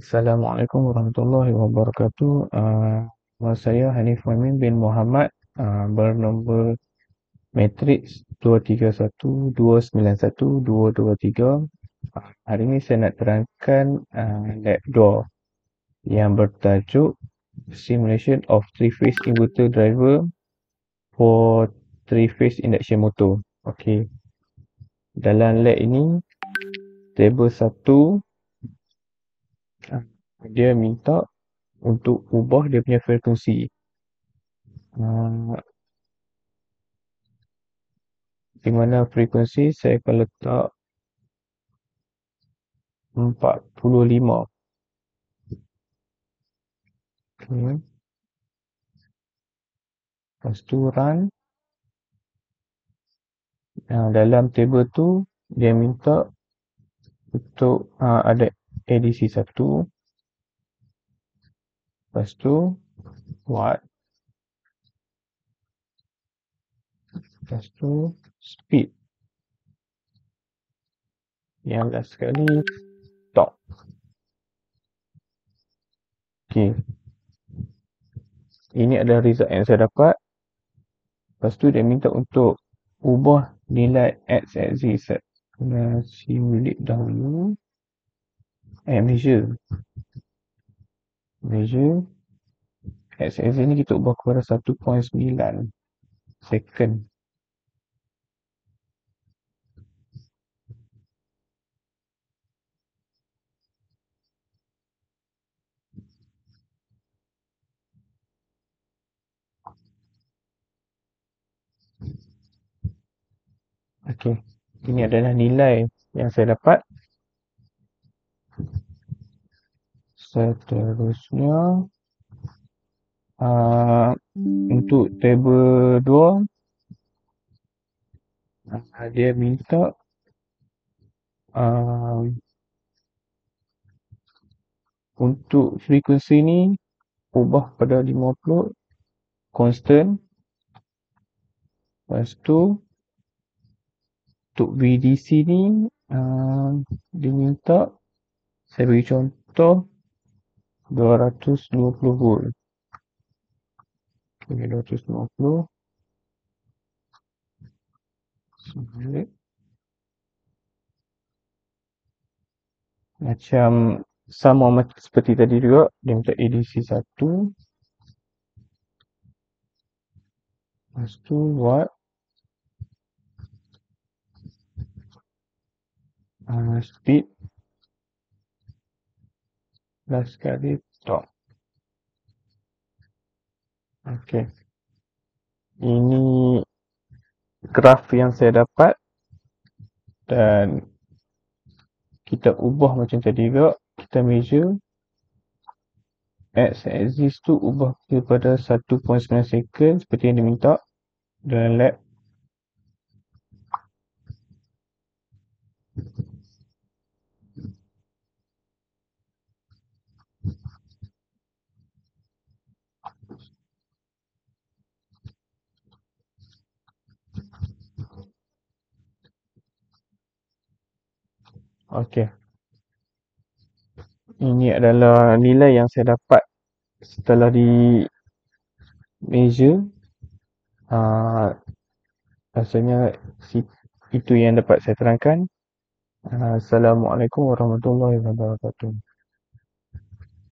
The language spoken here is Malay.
Assalamualaikum warahmatullahi wabarakatuh. Nama saya Hanif Muhammad bin Muhammad, bernombor matriks 2312912223. Hari ini saya nak terangkan lab 2 yang bertajuk Simulation of Three-Phase Inverter Driver for Three-Phase Induction Motor. Okey. Dalam lab ini, tabel 1 dia minta untuk ubah dia punya frekuensi. Di mana frekuensi saya akan letak 45. Okay. Lepas tu run. Dalam table tu dia minta untuk ada ADC 1. Lepas tu watt. Lepas tu speed. Yang last sekali torque. Okay. Ini adalah result yang saya dapat. Lepas tu dia minta untuk ubah nilai X, Z, Z. Kena simulate dahulu. Measure. X, Z ni kita ubah kepada 1.9 second. Okey. Ini adalah nilai yang saya dapat. Seterusnya untuk tabel 2 dia minta untuk frekuensi ni ubah pada 50 constant. Lepas tu untuk VDC ni dia minta, saya bagi contoh 220 volt. Okay, 250. Macam sama seperti tadi juga, dia minta ADC 1. Lepas tu watt. Speed. Last sekali torque. Okay. Ini graf yang saya dapat. Dan kita ubah macam tadi juga. Kita measure. X axis tu ubah kepada 1.9 second seperti yang diminta dalam lab. Okey. Ini adalah nilai yang saya dapat setelah di measure. Rasanya itu yang dapat saya terangkan. Assalamualaikum warahmatullahi wabarakatuh.